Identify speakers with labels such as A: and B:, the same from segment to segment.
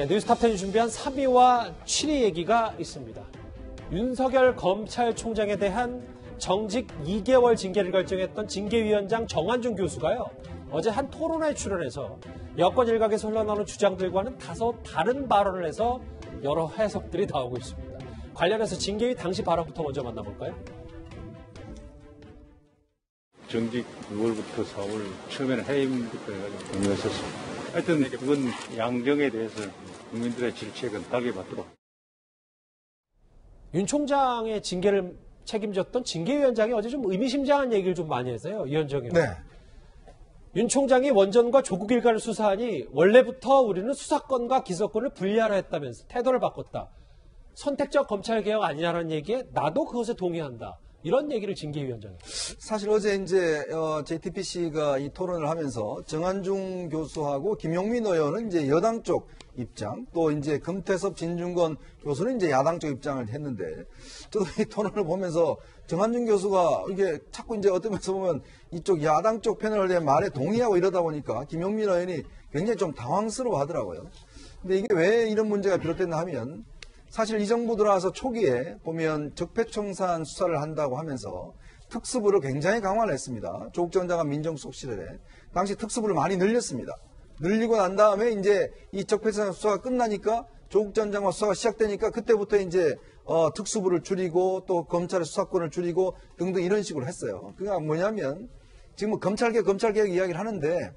A: 네, 뉴스탑10이 준비한 3위와 7위 얘기가 있습니다. 윤석열 검찰총장에 대한 정직 2개월 징계를 결정했던 징계위원장 정한준 교수가요. 어제 한 토론회에 출연해서 여권 일각에서 흘러나오는 주장들과는 다소 다른 발언을 해서 여러 해석들이 나오고 있습니다. 관련해서 징계위 당시 발언부터 먼저 만나볼까요?
B: 정직 6월부터 4월 처음에는 해임부터 해가지고 공유했었습니다. 하여튼 그건 양정에 대해서 국민들의 질책은 달게 받도록.
A: 윤 총장의 징계를 책임졌던 징계위원장이 어제 좀 의미심장한 얘기를 좀 많이 했어요. 이현정 의원.
C: 네.
A: 윤 총장이 원전과 조국 일가를 수사하니 원래부터 우리는 수사권과 기소권을 분리하라 했다면서 태도를 바꿨다. 선택적 검찰개혁 아니냐라는 얘기에 나도 그것에 동의한다. 이런 얘기를 징계위원장이.
C: 사실 어제 이제 JTBC가 이 토론을 하면서 정한중 교수하고 김용민 의원은 이제 여당 쪽 입장, 또 이제 금태섭 진중권 교수는 이제 야당 쪽 입장을 했는데, 저도 이 토론을 보면서 정한중 교수가 이게 자꾸 이제 어떤 면에서 보면 이쪽 야당 쪽 패널의 말에 동의하고 이러다 보니까 김용민 의원이 굉장히 좀 당황스러워 하더라고요. 근데 이게 왜 이런 문제가 비롯됐나 하면, 사실 이 정부 들어와서 초기에 보면 적폐청산 수사를 한다고 하면서 특수부를 굉장히 강화를 했습니다. 조국 전 장관 민정수석 시절에 당시 특수부를 많이 늘렸습니다. 늘리고 난 다음에 이제 이 적폐청산 수사가 끝나니까 조국 전 장관 수사가 시작되니까 그때부터 이제 특수부를 줄이고 또 검찰의 수사권을 줄이고 등등 이런 식으로 했어요. 그러니까 뭐냐면 지금 검찰개혁 이야기를 하는데,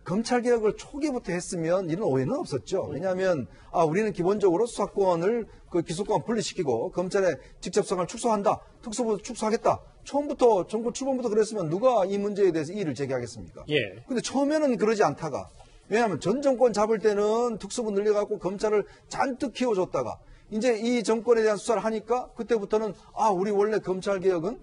C: 검찰개혁을 초기부터 했으면 이런 오해는 없었죠. 왜냐하면 우리는 기본적으로 수사권을 기소권 분리시키고 검찰의 직접성을 축소한다. 특수부 축소하겠다. 처음부터 정권 출범부터 그랬으면 누가 이 문제에 대해서 이의를 제기하겠습니까?
A: 예.
C: 근데 처음에는 그러지 않다가, 왜냐하면 전 정권 잡을 때는 특수부 늘려갖고 검찰을 잔뜩 키워줬다가 이제 이 정권에 대한 수사를 하니까 그때부터는 우리 원래 검찰개혁은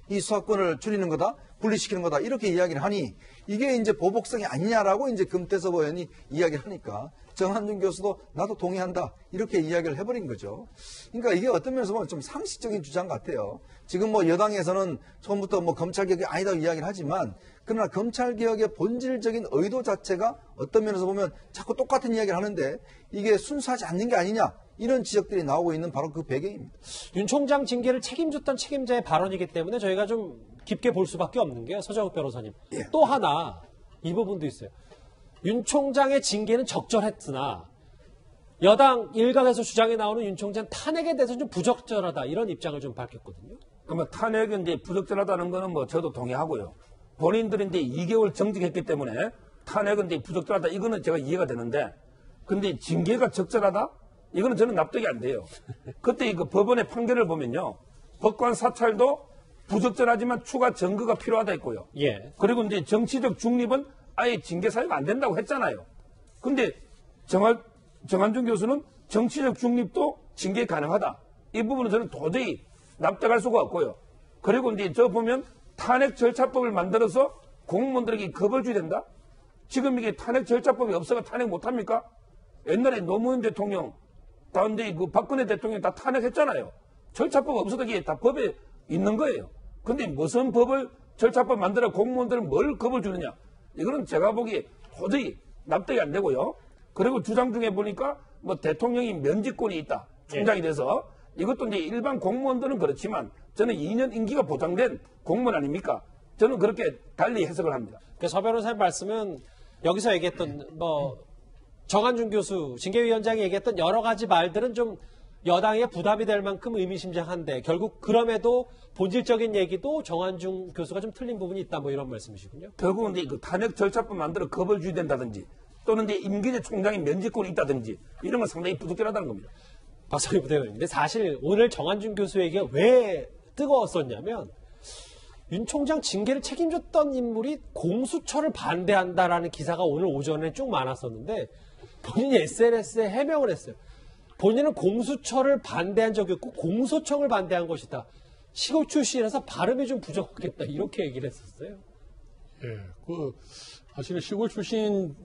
C: 이 수사권을 줄이는 거다, 분리시키는 거다, 이렇게 이야기를 하니 이게 이제 보복성이 아니냐라고 이제 금태섭 의원이 이야기를 하니까 정한준 교수도 나도 동의한다, 이렇게 이야기를 해버린 거죠. 그러니까 이게 어떤 면에서 보면 좀 상식적인 주장 같아요. 지금 뭐 여당에서는 처음부터 뭐 검찰개혁이 아니다고 이야기를 하지만, 그러나 검찰개혁의 본질적인 의도 자체가 어떤 면에서 보면 자꾸 똑같은 이야기를 하는데 이게 순수하지 않는 게 아니냐, 이런 지적들이 나오고 있는 바로 그 배경입니다.
A: 윤 총장 징계를 책임졌던 책임자의 발언이기 때문에 저희가 좀 깊게 볼 수밖에 없는 게요. 서정욱 변호사님.
C: 예.
A: 또 하나 이 부분도 있어요. 윤 총장의 징계는 적절했으나 여당 일각에서 주장이 나오는 윤 총장 탄핵에 대해서 좀 부적절하다, 이런 입장을 좀 밝혔거든요.
D: 그러면 탄핵이 이제 부적절하다는 거는 뭐 저도 동의하고요. 본인들이 이제 2개월 정직했기 때문에 탄핵은 이제 부적절하다, 이거는 제가 이해가 되는데, 근데 징계가 적절하다? 이거는 저는 납득이 안 돼요. 그때 그 법원의 판결을 보면요, 법관 사찰도 부적절하지만 추가 증거가 필요하다 했고요.
A: 예.
D: 그리고 이제 정치적 중립은 아예 징계 사유가 안 된다고 했잖아요. 근데 정한준 교수는 정치적 중립도 징계 가능하다, 이 부분은 저는 도저히 납득할 수가 없고요. 그리고 이제 저 보면 탄핵 절차법을 만들어서 공무원들에게 겁을 줘야 된다? 지금 이게 탄핵 절차법이 없어가 탄핵 못합니까? 옛날에 노무현 대통령, 다른데 그 박근혜 대통령 다 탄핵했잖아요. 절차법 없어도 이게 다 법에 있는 거예요. 근데 무슨 법을 절차법 만들어 공무원들은 뭘 겁을 주느냐? 이거는 제가 보기에 도저히 납득이 안 되고요. 그리고 주장 중에 보니까 뭐 대통령이 면직권이 있다, 총장이 돼서. 이것도 이제 일반 공무원들은 그렇지만 저는 2년 임기가 보장된 공무원 아닙니까? 저는 그렇게 달리 해석을 합니다.
A: 서 변호사님 말씀은 여기서 얘기했던 정한준 교수, 징계위원장이 얘기했던 여러 가지 말들은 좀 여당에 부담이 될 만큼 의미심장한데 결국 그럼에도 본질적인 얘기도 정한준 교수가 좀 틀린 부분이 있다, 뭐 이런 말씀이시군요.
D: 결국은 이제 그 탄핵 절차법 만들어 겁을 주야 된다든지, 또는 이제 임기제 총장이 면직권이 있다든지, 이런 건 상당히 부적절하다는 겁니다.
A: 박성희 부대변인. 근데 사실 오늘 정한준 교수 얘기가 왜 뜨거웠었냐면, 윤 총장 징계를 책임졌던 인물이 공수처를 반대한다라는 기사가 오늘 오전에 쭉 많았었는데 본인이 SNS에 해명을 했어요. 본인은 공수처를 반대한 적이 없고 공소청을 반대한 것이다. 시골 출신이라서 발음이 좀 부족하겠다, 이렇게 얘기를 했었어요.
E: 예, 사실은 시골 출신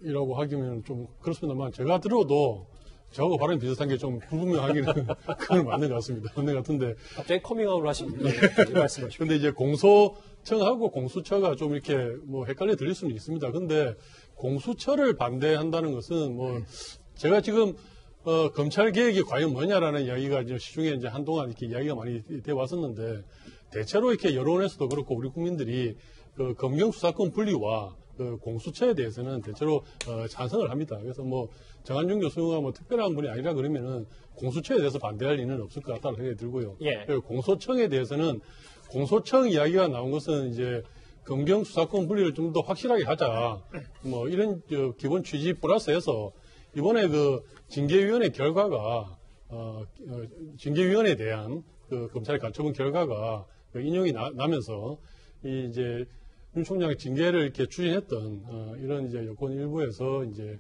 E: 이라고 하기는 좀 그렇습니다만, 제가 들어도 저하고 발언이 비슷한 게 좀 불분명하기는 그건 맞는 것 같습니다. 맞는 것 같은데.
A: 갑자기 커밍아웃을 하십니다. 말씀하시고.
E: 근데 이제 공소청하고 공수처가 좀 이렇게 뭐 헷갈려 들릴 수는 있습니다. 근데 공수처를 반대한다는 것은 뭐 제가 지금 검찰 개혁이 과연 뭐냐라는 이야기가 이제 시중에 이제 한동안 이렇게 이야기가 많이 돼 왔었는데 대체로 이렇게 여론에서도 그렇고 우리 국민들이 그 검경 수사권 분리와 그 공수처에 대해서는 대체로 찬성을 합니다. 그래서 뭐 정한준 교수가 뭐 특별한 분이 아니라 그러면은 공수처에 대해서 반대할 리는 없을 것 같다는 생각이 들고요.
A: 예.
E: 그리고 공소청에 대해서는 공소청 이야기가 나온 것은 이제 검경 수사권 분리를 좀 더 확실하게 하자. 뭐 이런 기본 취지 플러스해서 이번에 그 징계위원회 결과가 징계위원회에 대한 그 검찰의 간처분 결과가 인용이 나면서 이제 윤 총장의 징계를 이렇게 추진했던 이런 이제 여권 일부에서 이제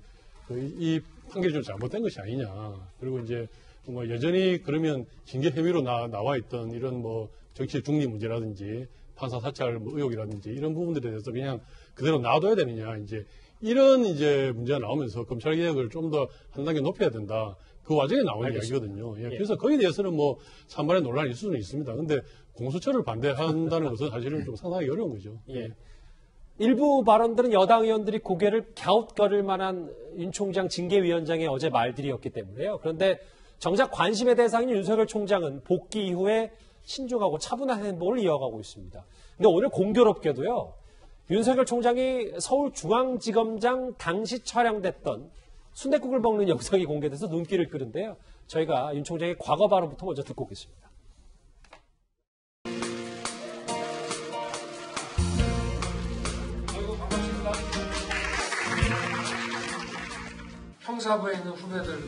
E: 이 판결이 좀 잘못된 것이 아니냐. 그리고 이제 뭐 여전히 그러면 징계 혐의로 나와 있던 이런 뭐 정치 중립 문제라든지 판사 사찰 뭐 의혹이라든지 이런 부분들에 대해서 그냥 그대로 놔둬야 되느냐. 이제 이런 이제 문제가 나오면서 검찰 개혁을 좀 더 한 단계 높여야 된다. 그 와중에 나오는 이야기거든요. 예, 그래서 거기에 대해서는 뭐 찬반의 논란이 있을 수는 있습니다. 근데 공수처를 반대한다는 것은 사실은 좀 상당히 어려운 거죠.
A: 예. 일부 발언들은 여당 의원들이 고개를 갸웃거릴 만한 윤 총장 징계위원장의 어제 말들이었기 때문에요. 그런데 정작 관심의 대상인 윤석열 총장은 복귀 이후에 신중하고 차분한 행보를 이어가고 있습니다. 근데 오늘 공교롭게도요. 윤석열 총장이 서울중앙지검장 당시 촬영됐던 순댓국을 먹는 영상이 공개돼서 눈길을 끄는데요. 저희가 윤 총장의 과거 발언부터 먼저 듣고 오겠습니다.
F: 형사부에 있는 후배들,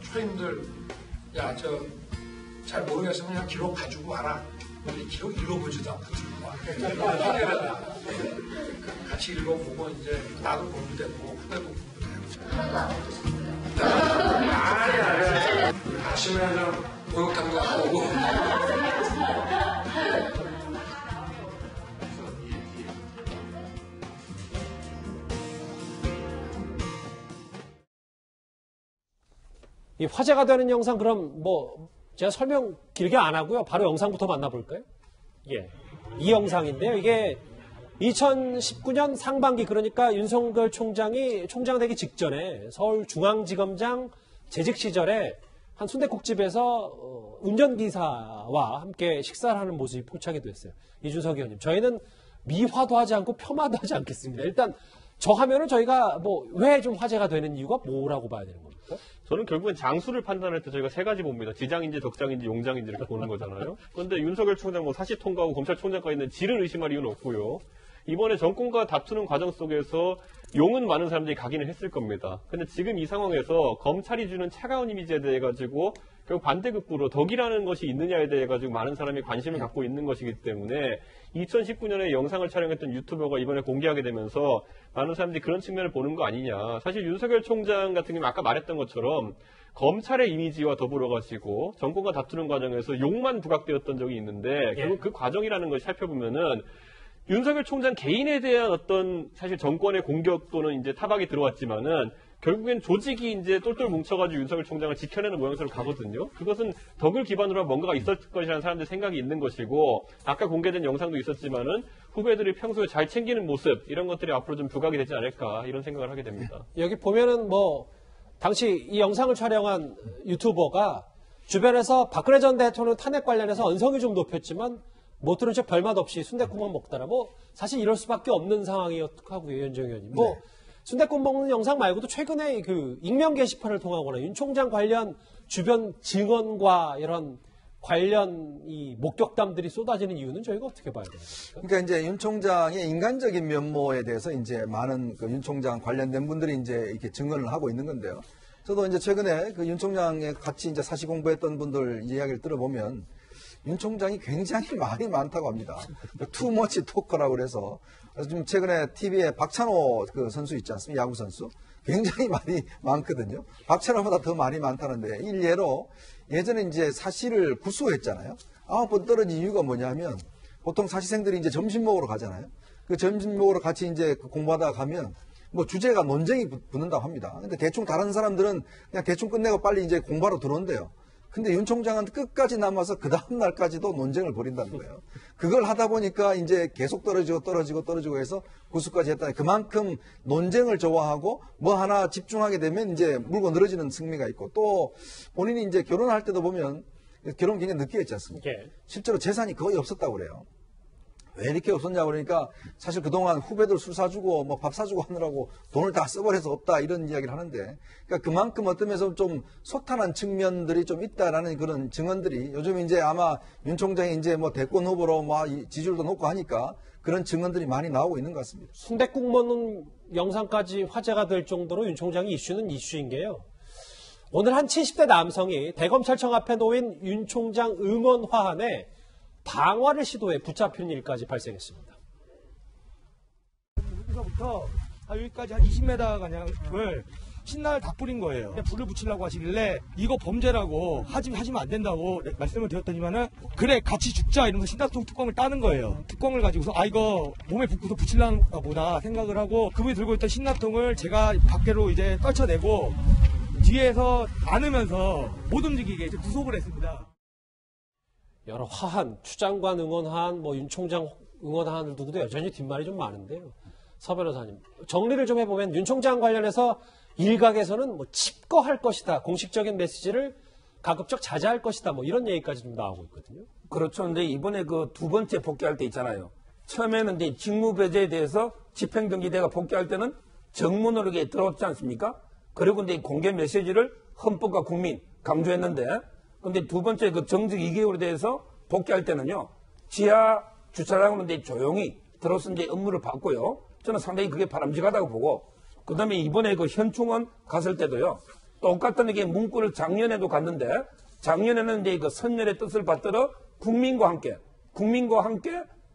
F: 초임들, 야, 잘 모르겠으면 그냥 기록 가지고 와라. 근데 기록 읽어보지도 않고 들고 와. 같이 읽어보고, 이제, 나도 공부됐고, 후배도 공부됐고. 아침에 목욕탕도 가고 오고.
A: 이 화제가 되는 영상 그럼 뭐 제가 설명 길게 안 하고요. 바로 영상부터 만나볼까요? 예, 이 영상인데요. 이게 2019년 상반기 그러니까 윤석열 총장이 총장 되기 직전에 서울중앙지검장 재직 시절에 한 순댓국집에서 운전기사와 함께 식사를 하는 모습이 포착이 됐어요. 이준석 의원님, 저희는 미화도 하지 않고 폄하도 하지 않겠습니다. 일단 저 화면을 저희가 뭐 왜 좀 화제가 되는 이유가 뭐라고 봐야 되는 겁니까?
G: 저는 결국엔 장수를 판단할 때 저희가 세 가지 봅니다. 지장인지 덕장인지 용장인지 이렇게 보는 거잖아요. 그런데 윤석열 총장 뭐 사시 통과하고 검찰총장까지 있는 질을 의심할 이유는 없고요. 이번에 정권과 다투는 과정 속에서 용은 많은 사람들이 가기는 했을 겁니다. 근데 지금 이 상황에서 검찰이 주는 차가운 이미지에 대해 가지고 결국 반대급부로 덕이라는 것이 있느냐에 대해 가지고 많은 사람이 관심을 갖고 있는 것이기 때문에 2019년에 영상을 촬영했던 유튜버가 이번에 공개하게 되면서 많은 사람들이 그런 측면을 보는 거 아니냐. 사실 윤석열 총장 같은 경우는 아까 말했던 것처럼 검찰의 이미지와 더불어 가지고 정권과 다투는 과정에서 욕만 부각되었던 적이 있는데 결국 그 과정이라는 것을 살펴보면은 윤석열 총장 개인에 대한 어떤 사실 정권의 공격 또는 이제 타박이 들어왔지만은 결국엔 조직이 이제 똘똘 뭉쳐가지고 윤석열 총장을 지켜내는 모양새로 가거든요. 그것은 덕을 기반으로 한 뭔가가 있었을 것이라는 사람들의 생각이 있는 것이고 아까 공개된 영상도 있었지만은 후배들이 평소에 잘 챙기는 모습 이런 것들이 앞으로 좀 부각이 되지 않을까 이런 생각을 하게 됩니다.
A: 여기 보면은 뭐 당시 이 영상을 촬영한 유튜버가 주변에서 박근혜 전 대통령 탄핵 관련해서 언성이 좀 높였지만 못 들은 척 별맛 없이 순댓국만 먹더라. 뭐 사실 이럴 수밖에 없는 상황이었고요, 연정 의원님. 뭐 순댓국 먹는 영상 말고도 최근에 그 익명 게시판을 통하거나 윤 총장 관련 주변 증언과 이런 관련 이 목격담들이 쏟아지는 이유는 저희가 어떻게 봐야 됩니까?
C: 그러니까 이제 윤 총장의 인간적인 면모에 대해서 이제 많은 그 윤 총장 관련된 분들이 이제 이렇게 증언을 하고 있는 건데요. 저도 이제 최근에 그 윤 총장에 같이 이제 사시 공부했던 분들 이야기를 들어보면 윤 총장이 굉장히 말이 많다고 합니다. 투머치 토커라고 그래서 지금 최근에 TV에 박찬호 그 선수 있지 않습니까? 야구 선수. 굉장히 말이 많거든요. 박찬호보다 더 말이 많다는데 일례로 예전에 이제 사시를 구수했잖아요. 9번 떨어진 이유가 뭐냐면 보통 사시생들이 이제 점심 먹으러 가잖아요. 그 점심 먹으러 같이 이제 공부하다가 가면 뭐 주제가 논쟁이 붙는다고 합니다. 근데 대충 다른 사람들은 그냥 대충 끝내고 빨리 이제 공부하러 들어온대요. 근데 윤 총장은 끝까지 남아서 그 다음 날까지도 논쟁을 벌인다는 거예요. 그걸 하다 보니까 이제 계속 떨어지고 해서 구수까지 했다. 그만큼 논쟁을 좋아하고 뭐 하나 집중하게 되면 이제 물고 늘어지는 승리가 있고, 또 본인이 이제 결혼할 때도 보면 결혼 굉장히 늦게 했지 않습니까?
A: 예.
C: 실제로 재산이 거의 없었다고 그래요. 왜 이렇게 없었냐 그러니까 사실 그동안 후배들 술 사주고 뭐 밥 사주고 하느라고 돈을 다 써버려서 없다 이런 이야기를 하는데, 그러니까 그만큼 어떤 면에서 좀 소탈한 측면들이 좀 있다라는 그런 증언들이 요즘 이제 아마 윤 총장이 이제 뭐 대권 후보로 뭐 지지율도 높고 하니까 그런 증언들이 많이 나오고 있는 것 같습니다.
A: 순댓국 먹는 영상까지 화제가 될 정도로 윤 총장이 이슈는 이슈인 게요. 오늘 한 70대 남성이 대검찰청 앞에 놓인 윤 총장 응원 화환에 방화를 시도해 붙잡힌 일까지 발생했습니다.
H: 여기서부터 여기까지 한 20m 가량을 신나를 다 뿌린 거예요. 불을 붙이려고 하시길래 이거 범죄라고 하시면 안 된다고 말씀을 드렸더니만은 그래 같이 죽자 이러면서 신나통 뚜껑을 따는 거예요. 뚜껑을 가지고서 이거 몸에 붓고서 붙이려는 보다 생각을 하고 그분이 들고 있던 신나통을 제가 밖으로 이제 떨쳐내고 뒤에서 안으면서 못 움직이게 이제 구속을 했습니다.
A: 여러 화한, 추 장관 응원 화한, 뭐 윤 총장 응원 화한을 두고도 여전히 뒷말이 좀 많은데요. 서 변호사님, 정리를 좀 해보면 윤 총장 관련해서 일각에서는 뭐 칩거할 것이다, 공식적인 메시지를 가급적 자제할 것이다, 뭐 이런 얘기까지 좀 나오고 있거든요.
D: 그렇죠. 근데 이번에 그 두 번째 복귀할 때 있잖아요. 처음에는 이제 직무배제에 대해서 집행정지대가 복귀할 때는 정문으로 이렇게 들어왔지 않습니까? 그리고 이제 공개 메시지를 헌법과 국민 강조했는데, 근데 두 번째 그 정직 2개월에 대해서 복귀할 때는요, 지하 주차장으로 이제 조용히 들어서 이제 업무를 받고요. 저는 상당히 그게 바람직하다고 보고, 그 다음에 이번에 그 현충원 갔을 때도요, 똑같은 이게 문구를 작년에도 갔는데, 작년에는 이제 그 선열의 뜻을 받들어 국민과 함께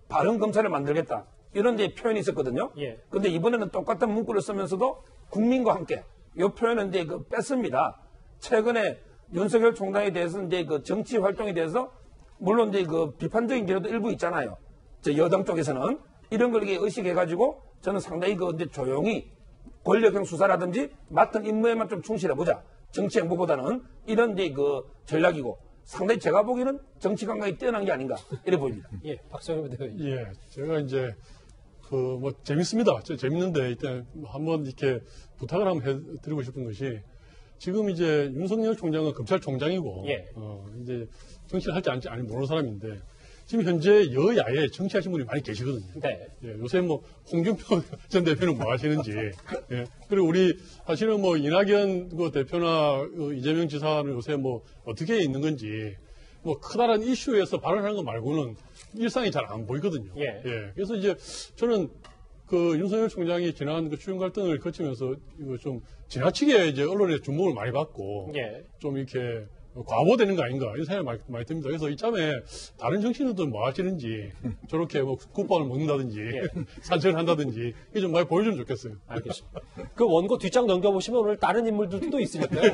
D: 바른 검찰을 만들겠다. 이런 이제 표현이 있었거든요.
A: 예.
D: 근데 이번에는 똑같은 문구를 쓰면서도 국민과 함께, 이 표현은 이제 그 뺐습니다. 최근에 윤석열 총장에 대해서 이제 그 정치 활동에 대해서 물론 이제 그 비판적인 기류도 일부 있잖아요. 저 여당 쪽에서는 이런 걸 의식해가지고 저는 상당히 그 이제 조용히 권력형 수사라든지 맡은 임무에만 좀 충실해보자. 정치 행보보다는 이런 이제 그 전략이고 상당히 제가 보기에는 정치 감각이 뛰어난 게 아닌가 이래 보입니다.
A: 예, 박성현 대표님.
E: 예, 제가 이제 뭐 재밌습니다. 재밌는데 일단 한번 이렇게 부탁을 한번 해드리고 싶은 것이, 지금 이제 윤석열 총장은 검찰총장이고,
A: 예.
E: 이제 정치를 할지 아니 모르는 사람인데, 지금 현재 여야에 정치하신 분이 많이 계시거든요.
A: 네.
E: 예, 요새 뭐 홍준표 전 대표는 뭐 하시는지, 예. 그리고 우리 사실은 뭐 이낙연 그 대표나 이재명 지사는 요새 뭐 어떻게 있는 건지, 뭐 커다란 이슈에서 발언하는 거 말고는 일상이 잘 안 보이거든요.
A: 예.
E: 그래서 이제 저는 그 윤석열 총장이 지난 그 추경 갈등을 거치면서 이거 좀 지나치게 이제 언론에 주목을 많이 받고,
A: 예.
E: 좀 이렇게 과보되는 거 아닌가 이런 생각이 많이 듭니다. 그래서 이참에 다른 정치인들도 뭐 하시는지, 저렇게 뭐 국밥을 먹는다든지 산책을 한다든지 이게 좀 많이 보여주면 좋겠어요.
A: 알겠습니다. 그 원고 뒷장 넘겨보시면 오늘 다른 인물들도 또 있으니까요.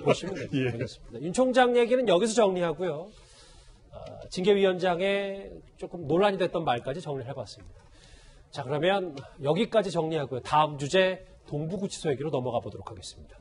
A: 보시면 되겠습니다. 윤 총장 얘기는 여기서 정리하고요. 징계위원장의 조금 논란이 됐던 말까지 정리를 해봤습니다. 자, 그러면 여기까지 정리하고요. 다음 주제 동부구치소 얘기로 넘어가 보도록 하겠습니다.